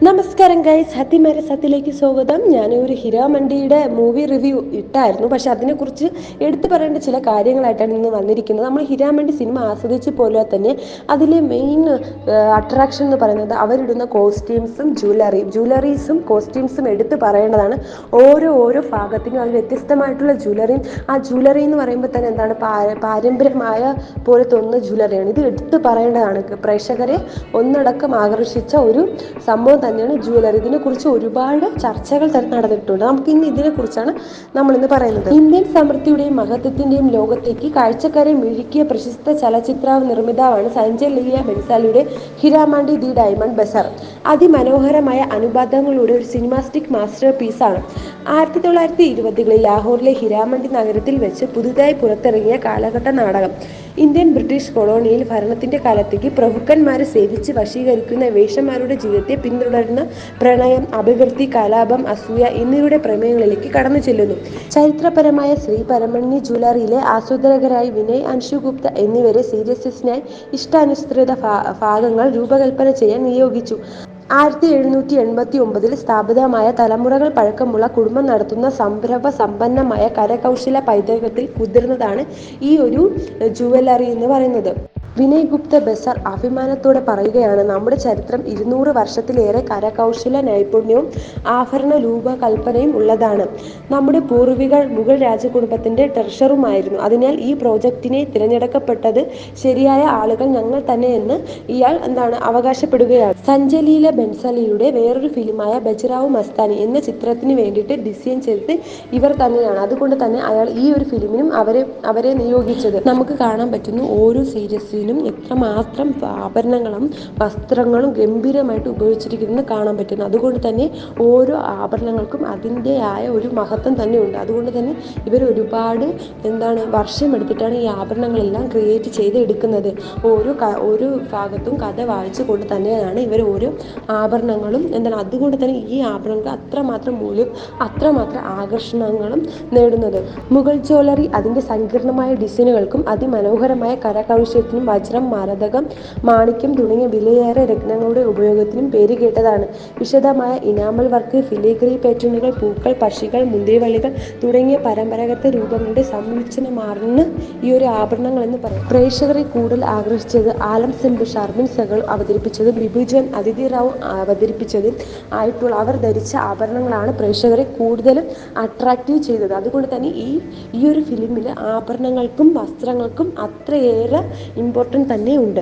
നമസ്കാരം ഗൈസ്, ഹത്തിമാരെ സത്തിലേക്ക് സ്വാഗതം. ഞാനൊരു ഹിരാമണ്ടിയുടെ മൂവി റിവ്യൂ ഇട്ടായിരുന്നു, പക്ഷെ അതിനെക്കുറിച്ച് എടുത്തു പറയേണ്ട ചില കാര്യങ്ങളായിട്ടാണ് ഇന്ന് വന്നിരിക്കുന്നത്. നമ്മൾ ഹിരാമണ്ടി സിനിമ ആസ്വദിച്ച് പോലെ തന്നെ അതിലെ മെയിൻ അട്രാക്ഷൻ എന്ന് പറയുന്നത് അവരിടുന്ന കോസ്റ്റ്യൂംസും ജ്വല്ലറീസും കോസ്റ്റ്യൂംസും എടുത്തു പറയേണ്ടതാണ്. ഓരോ ഭാഗത്തിനും അത് വ്യത്യസ്തമായിട്ടുള്ള ജ്വല്ലറിയും, ആ ജ്വല്ലറി എന്ന് പറയുമ്പോൾ തന്നെ എന്താണ് പാരമ്പര്യമായ പോലത്തെ ജ്വല്ലറിയാണ്. ഇത് എടുത്തു പറയേണ്ടതാണ്. പ്രേക്ഷകരെ ഒന്നടക്കം ആകർഷിച്ച ഒരു സംഭവം തന്നെയാണ് ജ്വല്ലറി. ഇതിനെക്കുറിച്ച് ഒരുപാട് ചർച്ചകൾ തന്നെ നടന്നിട്ടുണ്ട്. നമുക്ക് ഇന്ന് ഇതിനെക്കുറിച്ചാണ് നമ്മളിന്ന് പറയുന്നത്. ഇന്ത്യൻ സമൃദ്ധിയുടെയും മഹത്വത്തിന്റെയും ലോകത്തേക്ക് കാഴ്ചക്കാരെ മിഴുക്കിയ പ്രശസ്ത ചലച്ചിത്ര നിർമ്മിതാവാണ് സഞ്ജയ് ലീല ബൻസാലിയുടെ ഹിരാമണ്ടി ദി ഡയമണ്ട് ബസാർ. അതിമനോഹരമായ അനുബന്ധങ്ങളുടെ ഒരു സിനിമാറ്റിക് മാസ്റ്റർ പീസാണ്. 1920കളിൽ ലാഹോറിലെ ഹിരാമണ്ടി നഗരത്തിൽ വെച്ച് പുതുതായി പുറത്തിറങ്ങിയ കാലഘട്ട നാടകം. ഇന്ത്യൻ ബ്രിട്ടീഷ് കൊളോണിയൽ ഭരണത്തിന്റെ കാലത്തേക്ക് പ്രഭുക്കന്മാരെ സേവിച്ച് വശീകരിക്കുന്ന വേഷന്മാരുടെ ജീവിതത്തെ പിന്തുടരുന്ന പ്രണയം, അഭിവൃദ്ധി, കലാപം, അസൂയ എന്നിവയുടെ പ്രമേയങ്ങളിലേക്ക് കടന്നു ചെല്ലുന്നു. ചരിത്രപരമായ ശ്രീ പരമണ്ണി ജ്വല്ലറിയിലെ ആസ്വാദകരായി വിനയ്, അൻഷു ഗുപ്ത എന്നിവരെ സീരിയസിനായി ഇഷ്ടാനുസൃത ഭാഗങ്ങൾ രൂപകൽപ്പന ചെയ്യാൻ നിയോഗിച്ചു. 1789 സ്ഥാപിതമായ തലമുറകൾ പഴക്കമുള്ള കുടുംബം നടത്തുന്ന സംരംഭ സമ്പന്നമായ കരകൗശല പൈതൃകത്തിൽ കുതിർന്നതാണ് ഈ ഒരു ജ്വല്ലറി എന്ന് പറയുന്നത്. വിനയ് ഗുപ്ത ബസാർ അഭിമാനത്തോടെ പറയുകയാണ്, നമ്മുടെ ചരിത്രം 200 വർഷത്തിലേറെ കരകൗശല നൈപുണ്യവും ആഭരണ രൂപകൽപ്പനയും ഉള്ളതാണ്. നമ്മുടെ പൂർവികർ മുഗൾ രാജകുടുംബത്തിന്റെ ട്രഷറുമായിരുന്നു. അതിനാൽ ഈ പ്രോജക്റ്റിനെ തിരഞ്ഞെടുക്കപ്പെട്ടത് ശരിയായ ആളുകൾ ഞങ്ങൾ തന്നെ എന്ന് ഇയാൾ അവകാശപ്പെടുകയാണ്. സഞ്ജയ് ലീല ബൻസാലിയുടെ വേറൊരു ഫിലിമായ ബജ്റാവു മസ്താനി എന്ന ചിത്രത്തിന് വേണ്ടിയിട്ട് ഡിസൈൻ ചെയ്തത് ഇവർ തന്നെയാണ്. അതുകൊണ്ട് തന്നെ അയാൾ ഈ ഒരു ഫിലിമിനും അവരെ നിയോഗിച്ചത്. നമുക്ക് കാണാൻ പറ്റുന്നു ഓരോ സീരീസിലും എത്രമാത്രം ആഭരണങ്ങളും വസ്ത്രങ്ങളും ഗംഭീരമായിട്ട് ഉപയോഗിച്ചിരിക്കുന്നത് കാണാൻ പറ്റുന്നു. അതുകൊണ്ട് തന്നെ ഓരോ ആഭരണങ്ങൾക്കും അതിൻ്റെതായ ഒരു മഹത്വം തന്നെ ഉണ്ട്. അതുകൊണ്ട് തന്നെ ഇവർ ഒരുപാട് വർഷം എടുത്തിട്ടാണ് ഈ ആഭരണങ്ങളെല്ലാം ക്രിയേറ്റ് ചെയ്ത് എടുക്കുന്നത്. ഓരോ ഭാഗത്തും കഥ വായിച്ചു കൊണ്ട് തന്നെയാണ് ഇവർ ഓരോ ആഭരണങ്ങളും അതുകൊണ്ട് തന്നെ ഈ ആഭരണങ്ങൾക്ക് അത്രമാത്രം മൂല്യം, അത്രമാത്രം ആകർഷണങ്ങളും നേടുന്നത്. മുഗൾ ജ്വല്ലറി അതിൻ്റെ സങ്കീർണമായ ഡിസൈനുകൾക്കും അതിമനോഹരമായ കരകൗശലത്തിനും വജ്രം, മരതകം, മാണിക്യം തുടങ്ങിയ വിലയേറിയ രത്നങ്ങളുടെ ഉപയോഗത്തിനും പേരുകേട്ടതാണ്. വിശദമായ ഇനാമൽ വർക്ക്, ഫിലിഗ്രീ പാറ്റേണുകൾ, പൂക്കൾ, പക്ഷികൾ, മുന്തിരിവള്ളികൾ തുടങ്ങിയ പരമ്പരാഗത രൂപങ്ങളുടെ സംയോജനമാണ് ഈ ഒരു ആഭരണങ്ങൾ എന്ന് പറയും. പ്രേക്ഷകരെ കൂടുതൽ ആകർഷിച്ചത് ആലം സെമ്പ്, ഷർമിൻ സഹൽ അവതരിപ്പിച്ചതും ബിബുജൻ, അതിഥി റാവു അവതരിപ്പിച്ചതും ആയിട്ടുള്ള അവർ ധരിച്ച ആഭരണങ്ങളാണ് പ്രേക്ഷകരെ കൂടുതലും അട്രാക്റ്റീവ് ചെയ്തത്. അതുകൊണ്ട് തന്നെ ഈ ഒരു ഫിലിമിൽ ആഭരണങ്ങൾക്കും വസ്ത്രങ്ങൾക്കും അത്രയേറെ ഇമ്പോർട്ടൻ്റ് തന്നെ ഉണ്ട്.